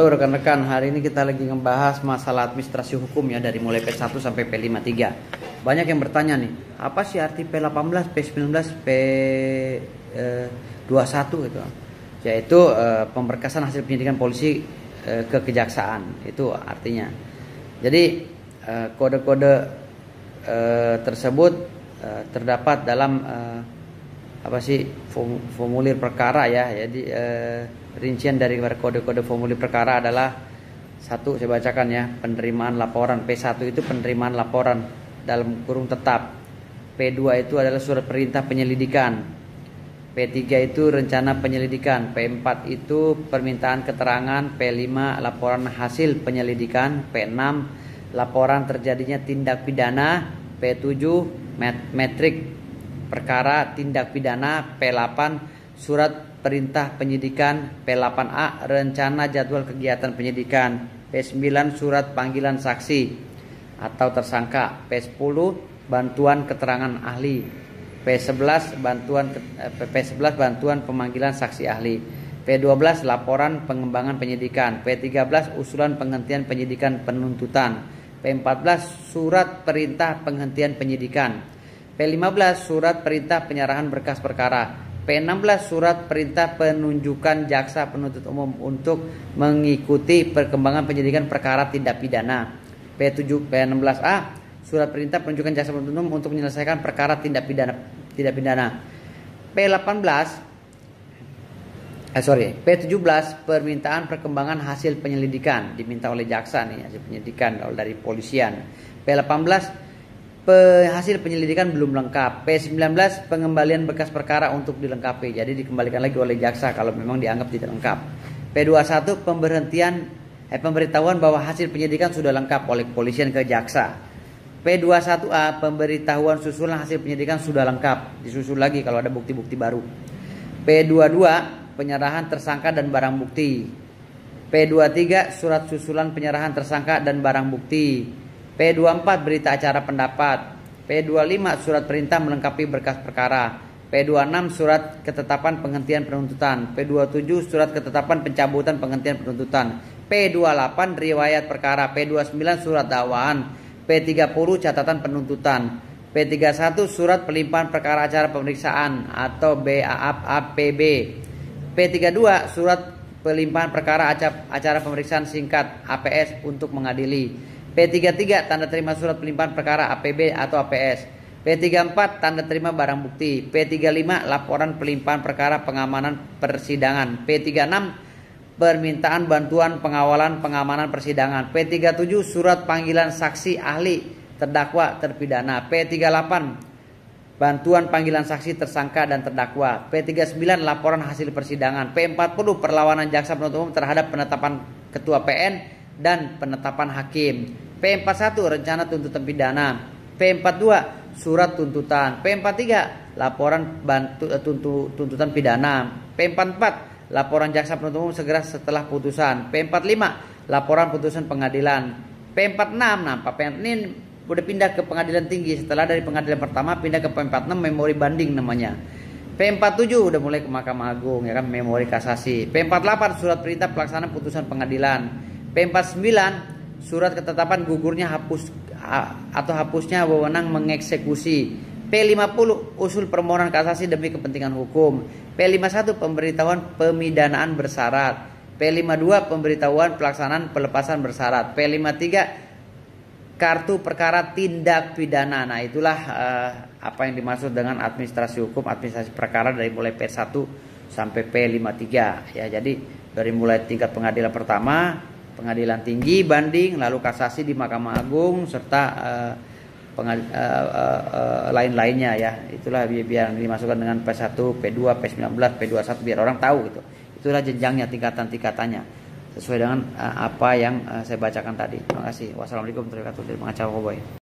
Halo rekan-rekan, hari ini kita lagi ngebahas masalah administrasi hukum ya, dari mulai P1 sampai P53. Banyak yang bertanya nih, apa sih arti P18, P19, P21 gitu. Yaitu pemberkasan hasil penyidikan polisi ke kejaksaan, itu artinya. Jadi kode-kode tersebut terdapat dalam formulir perkara ya. Jadi rincian dari kode-kode formulir perkara adalah satu, saya bacakan ya, penerimaan laporan. P1 itu penerimaan laporan dalam kurung tetap. P2 itu adalah surat perintah penyelidikan. P3 itu rencana penyelidikan. P4 itu permintaan keterangan. P5 laporan hasil penyelidikan. P6 laporan terjadinya tindak pidana. P7 metrik perkara tindak pidana. P8 surat perintah penyidikan. P8A rencana jadwal kegiatan penyidikan. P9 surat panggilan saksi atau tersangka. P10 bantuan keterangan ahli. P11 bantuan pemanggilan saksi ahli. P12 laporan pengembangan penyidikan. P13 usulan penghentian penyidikan penuntutan. P14 surat perintah penghentian penyidikan. P15 surat perintah penyerahan berkas perkara. P16 surat perintah penunjukan jaksa penuntut umum untuk mengikuti perkembangan penyidikan perkara tindak pidana. P16A surat perintah penunjukan jaksa penuntut umum untuk menyelesaikan perkara tindak pidana. P17 permintaan perkembangan hasil penyelidikan, diminta oleh jaksa nih, hasil penyelidikan dari polisian. P18 hasil penyelidikan belum lengkap. P19 pengembalian berkas perkara untuk dilengkapi, jadi dikembalikan lagi oleh jaksa kalau memang dianggap tidak lengkap. P21 pemberitahuan bahwa hasil penyelidikan sudah lengkap oleh kepolisian ke jaksa. P21A pemberitahuan susulan hasil penyelidikan sudah lengkap, disusul lagi kalau ada bukti-bukti baru. P22 penyerahan tersangka dan barang bukti. P23 surat susulan penyerahan tersangka dan barang bukti. P24 berita acara pendapat. P25 surat perintah melengkapi berkas perkara. P26 surat ketetapan penghentian penuntutan. P27 surat ketetapan pencabutan penghentian penuntutan. P28 riwayat perkara. P29 surat dakwaan. P30 catatan penuntutan. P31 surat pelimpahan perkara acara pemeriksaan atau BAAPB. P32 surat pelimpahan perkara acara pemeriksaan singkat APS untuk mengadili. P33 tanda terima surat pelimpahan perkara APB atau APS. P34 tanda terima barang bukti. P35 laporan pelimpahan perkara pengamanan persidangan. P36 permintaan bantuan pengawalan pengamanan persidangan. P37 surat panggilan saksi ahli terdakwa terpidana. P38 bantuan panggilan saksi tersangka dan terdakwa. P39 laporan hasil persidangan. P40 perlawanan jaksa penuntut umum terhadap penetapan ketua PN dan penetapan hakim. P41 rencana tuntutan pidana. P42 surat tuntutan. P43 laporan tuntutan pidana. P44 laporan jaksa penuntut umum segera setelah putusan. P45 laporan putusan pengadilan. P46 Pak ini udah pindah ke pengadilan tinggi, setelah dari pengadilan pertama pindah ke P46 memori banding namanya. P47 udah mulai ke Mahkamah Agung ya kan, memori kasasi. P48 surat perintah pelaksanaan putusan pengadilan. P49 surat ketetapan gugurnya hapusnya wewenang mengeksekusi. P50 usul permohonan kasasi demi kepentingan hukum. P51 pemberitahuan pemidanaan bersyarat. P52 pemberitahuan pelaksanaan pelepasan bersyarat. P53 kartu perkara tindak pidana. Nah itulah apa yang dimaksud dengan administrasi hukum, administrasi perkara dari mulai P1 sampai P53 ya. Jadi dari mulai tingkat pengadilan pertama, pengadilan tinggi, banding, lalu kasasi di Mahkamah Agung, serta lain-lainnya ya. Itulah biar dimasukkan dengan P1, P2, P19, P21 biar orang tahu gitu. Itulah jenjangnya, tingkatan-tingkatannya sesuai dengan apa yang saya bacakan tadi. Terima kasih. Wassalamualaikum warahmatullahi wabarakatuh.